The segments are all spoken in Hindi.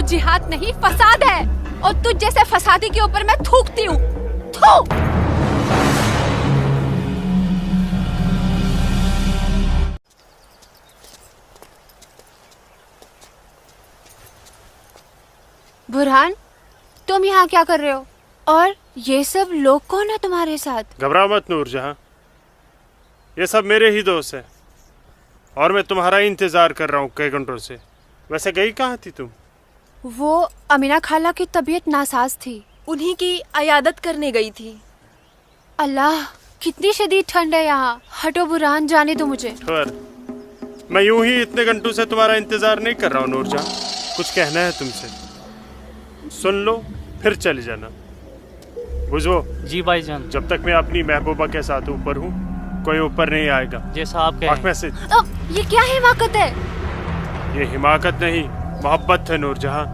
जिहाद नहीं फसाद है, और तुझ जैसे फसादी के ऊपर मैं थूकती हूँ। थू। बुरहान, तुम यहाँ क्या कर रहे हो? और ये सब लोग कौन है तुम्हारे साथ? घबराओ मत नूरजहां, ये सब मेरे ही दोस्त हैं और मैं तुम्हारा इंतजार कर रहा हूँ कई घंटों से। वैसे गई कहाँ थी तुम? वो अमीना खाला की तबीयत नासाज थी, उन्हीं की अयादत करने गई थी। अल्लाह, कितनी शदीद ठंड है यहाँ। हटो बुरहान, जाने दो मुझे। खैर, मैं यूं ही इतने घंटों से तुम्हारा इंतजार नहीं कर रहा हूँ नूरजहां। कुछ कहना है तुमसे, सुन लो फिर चले जाना। बुझो? जी भाईजान। जब तक मैं अपनी महबूबा के साथ ऊपर हूँ कोई ऊपर नहीं आएगा। जैसा आप कहें। मैसेज। ये क्या हिमाकत है? ये हिमाकत नहीं, मोहब्बत है नूरजहां।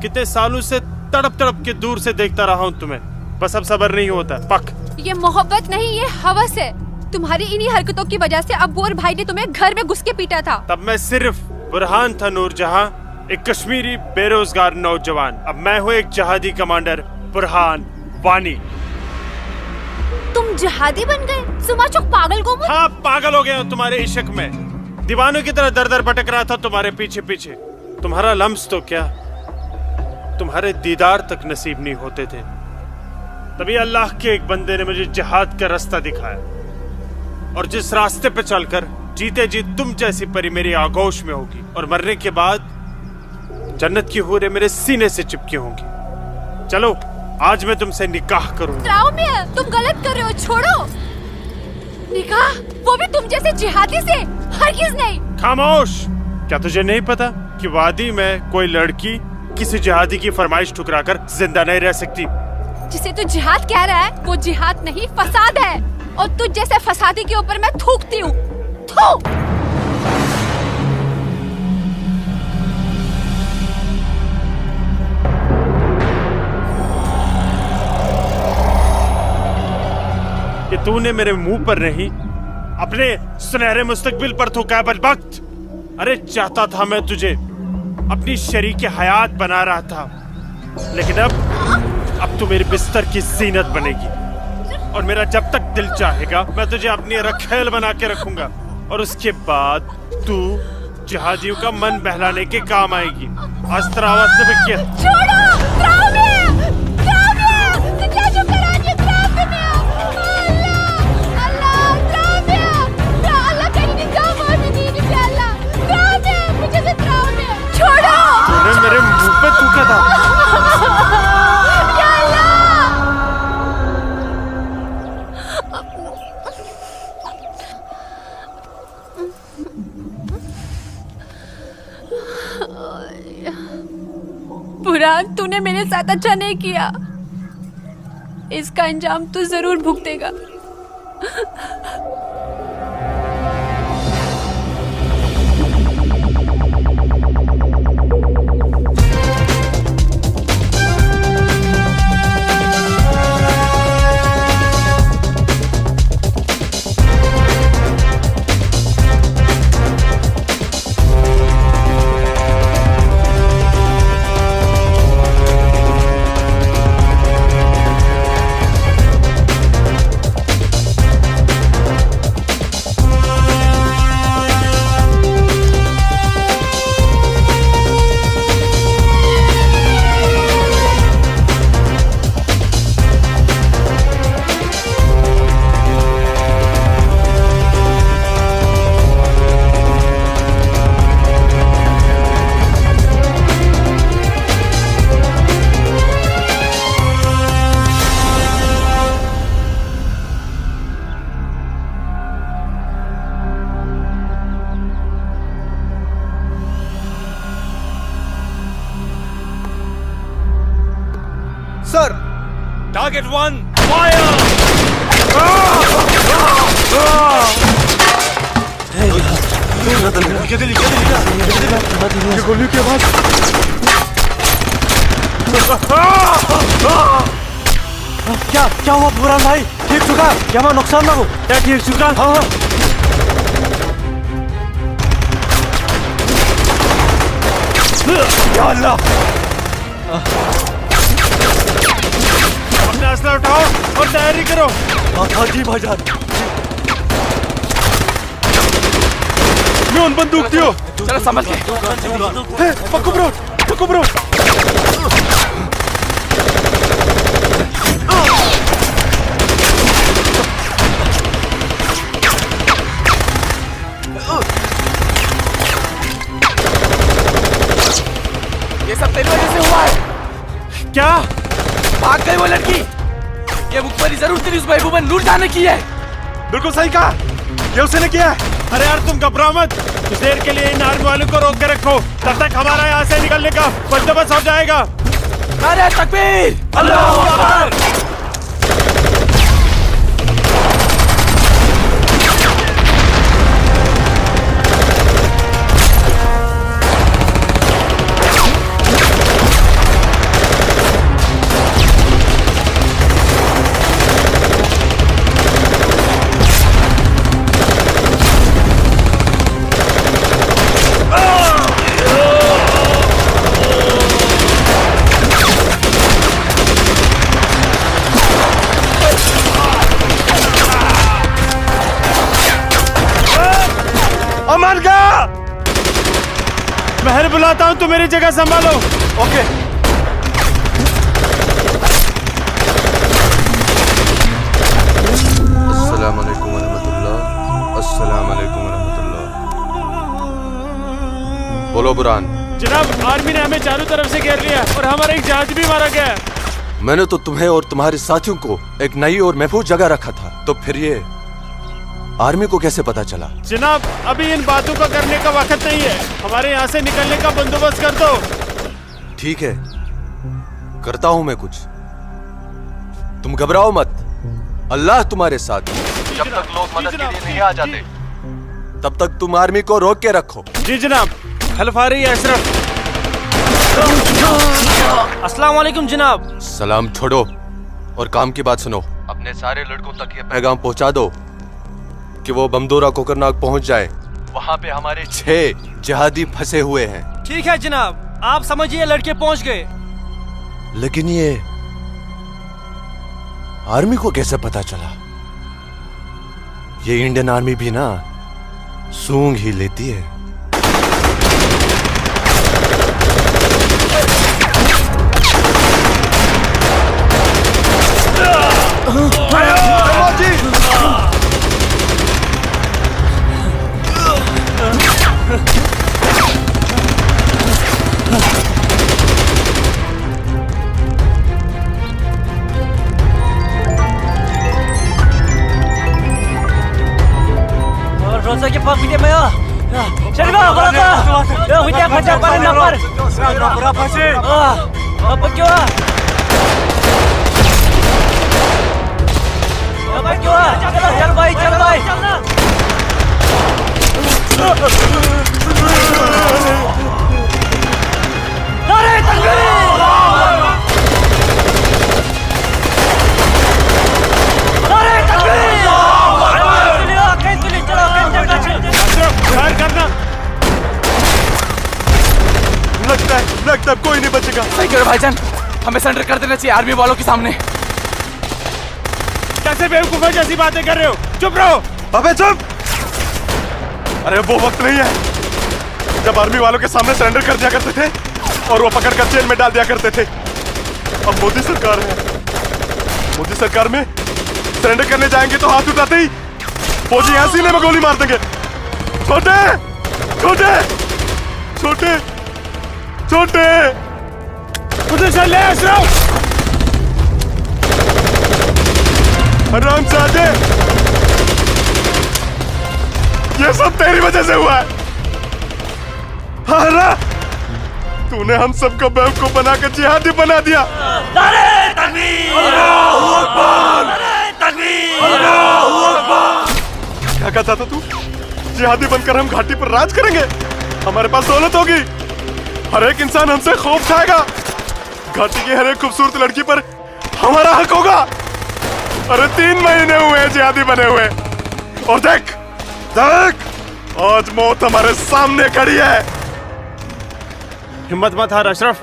कितने सालों से तड़प तड़प के दूर से देखता रहा हूँ तुम्हें, बस अब सब्र नहीं होता। पक। ये मोहब्बत नहीं, ये हवस है। तुम्हारी इन्हीं हरकतों की वजह से अब्बू और भाई ने तुम्हें घर में घुस के पीटा था। तब मैं सिर्फ बुरहान था नूरजहां, एक कश्मीरी बेरोजगार नौजवान। अब मैं हूँ एक जहादी कमांडर, बुरहान वानी। तुम जहादी बन गए? सुमाचुक पागल को। हाँ, पागल हो गया हूँ तुम्हारे इश्क में। दीवानों की तरह दर दर भटक रहा था तुम्हारे पीछे पीछे। तुम्हारा लम्स तो क्या, तुम्हारे दीदार तक नसीब नहीं होते थे। तभी अल्लाह के एक बंदे ने मुझे जिहाद का रास्ता दिखाया, और जिस रास्ते पे चलकर जीते जी तुम जैसी परी मेरी आगोश में होगी, और मरने के बाद जन्नत की हूरें मेरे सीने से चिपकी होंगी। चलो आज मैं तुमसे निकाह करूंगा। तुम गलत कर रहे हो, छोड़ो। निकाह? वो भी तुम जैसे जिहादी से? हरगिज़ नहीं। खामोश। क्या तुझे नहीं पता कि वादी में कोई लड़की किसी जिहादी की फरमाइश ठुकराकर जिंदा नहीं रह सकती? जिसे तू जिहाद कह रहा है वो जिहाद नहीं फसाद है, और तुझ जैसे फसादी के ऊपर मैं थूकती हूँ। थू। कि तूने मेरे मुंह पर नहीं, अपने सुनहरे मुस्तकबिल पर थूका बदबख्त। अरे चाहता था मैं तुझे अपनी शरीक हयात बना रहा था, लेकिन अब तू मेरे बिस्तर की जीनत बनेगी, और मेरा जब तक दिल चाहेगा मैं तुझे अपनी रखेल बना के रखूंगा, और उसके बाद तू जिहादियों का मन बहलाने के काम आएगी। अस्त्रावत में क्या? छोड़ो। तूने मेरे मुंह पे थूका था। बुरहान, तूने मेरे साथ अच्छा नहीं किया। इसका अंजाम तू जरूर भुगतेगा। Sir, target 1 fire. ये गोली की आवाज। क्या हुआ बुरहान भाई? ठीक चुका? क्या नुकसान ना हो? क्या ठीक चुका? हाँ हाँ। या अल्लाह! अपना असला उठाओ और तैयारी करो। हाँ जी भाईजान। मैं उन बंदूक दियो। चलो समझ गए। पक्को ब्रो, पक्को ब्रो। ये सब तेरी वजह से हुआ है। क्या? भाग गई वो लड़की। ये मुखबरी जरूर तेरी उस महबूबा नूर जाने की है। बिल्कुल सही कहा, ये उसने किया है। अरे यार तुम घबराओ मत, कुछ देर के लिए इन आर्मी वालों को रोक के रखो, तब तक हमारा यहाँ से निकलने का बंदोबस्त हो जाएगा। नारे तकबीर, अल्लाहू अकबर। महर बुलाता हूँ, तुम मेरी जगह संभालो। ओके। अस्सलाम वालेकुम वरहमतुल्लाह। अस्सलाम वालेकुम वरहमतुल्लाह। बोलो बुरहान। जनाब, आर्मी ने हमें चारों तरफ से घेर लिया और हमारा एक जहाज भी मारा गया। मैंने तो तुम्हें और तुम्हारे साथियों को एक नई और महफूज जगह रखा था, तो फिर ये आर्मी को कैसे पता चला? जनाब, अभी इन बातों का करने का वक्त नहीं है, हमारे यहाँ से निकलने का बंदोबस्त कर दो। ठीक है, करता हूँ मैं कुछ। तुम घबराओ मत, अल्लाह तुम्हारे साथ है। जब तक लोग मदद के लिए नहीं आ जाते, तब तक तुम आर्मी को रोक के रखो। जी जनाब। खल्फ आ रही है अशरफ। अस्सलाम वालेकुम जनाब। सलाम छोड़ो और काम की बात सुनो। अपने सारे लड़कों तक ये पैगाम पहुंचा दो कि वो बमदोरा कोकरनाग पहुंच जाए। वहां पे हमारे 6 जिहादी फंसे हुए हैं। ठीक है जनाब, आप समझिए लड़के पहुंच गए। लेकिन ये आर्मी को कैसे पता चला? ये इंडियन आर्मी भी ना सूंघ ही लेती है। Rosa ke pak video maya. Sherba, rosa. Yo video kaca paling nampak. Berapa sih? Apa kau? Apa kau? Chal bhai, chal bhai. Nare takbir! Nare takbir! करना। लगता है कोई नहीं बचेगा। सही करो भाईजान, हमें सरेंडर कर देना चाहिए आर्मी वालों के सामने। कैसे बेवकूफों जैसी बातें कर रहे हो? चुप रहो। अबे चुप! अरे वो वक्त नहीं है जब आर्मी वालों के सामने सरेंडर कर दिया करते थे और वो पकड़ कर जेल में डाल दिया करते थे। अब मोदी सरकार है, मोदी सरकार में सरेंडर करने जाएंगे तो हाथ उठाते ही फौजी यहाँ सीने में गोली मार देंगे। छोटे छोटे छोटे छोटे उधर चल ले अशरफ। हरामजादे, ये सब तेरी वजह से हुआ है। हारा, तूने हम सबको बेवकूफ बनाकर जिहादी बना दिया। नारे तकबीर! अल्लाहू अकबर! नारे तकबीर! अल्लाहू अकबर! क्या कहता था तू? जिहादी बनकर हम घाटी पर राज करेंगे, हमारे पास दौलत होगी, हर एक इंसान हमसे खौफ खाएगा, घाटी की हर एक खूबसूरत लड़की पर हमारा हक होगा। अरे 3 महीने हुए हैं जिहादी बने हुए, और देख देख आज मौत हमारे सामने खड़ी है। हिम्मत मत हार अशरफ,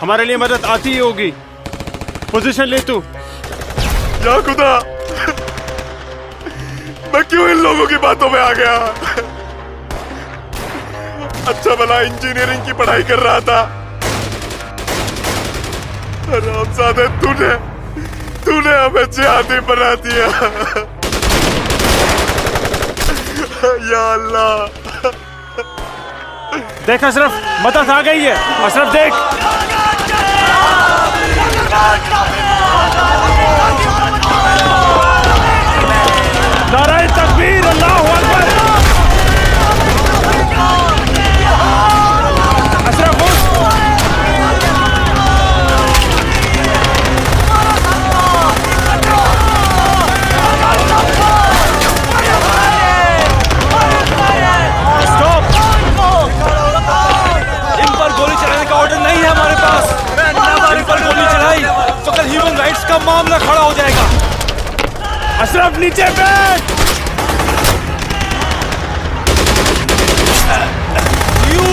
हमारे लिए मदद आती ही होगी। पोजीशन ले तू। या खुदा, मैं क्यों इन लोगों की बातों में आ गया? अच्छा भला इंजीनियरिंग की पढ़ाई कर रहा था। हरामजादे, तूने हमें जिहादी बना दिया। या अल्लाह। देख अशरफ, मदद आ गई है। अशरफ देख। नाराए तकबीर, अल्लाहु अकबर। अशरफ उठ। स्टॉप। इन पर गोली चलाने का ऑर्डर नहीं है हमारे पास। इन पर गोली चलाई तो कल ह्यूमन राइट्स का मामला खड़ा हो जाएगा। अशरफ नीचे बैठ। You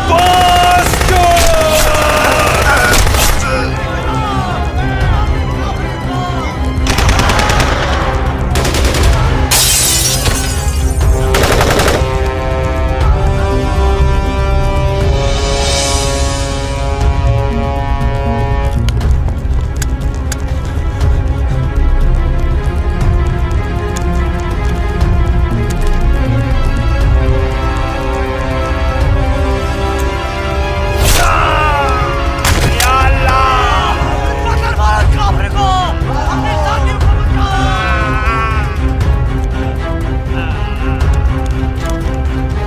bastard!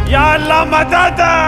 या अल्लाह मदद।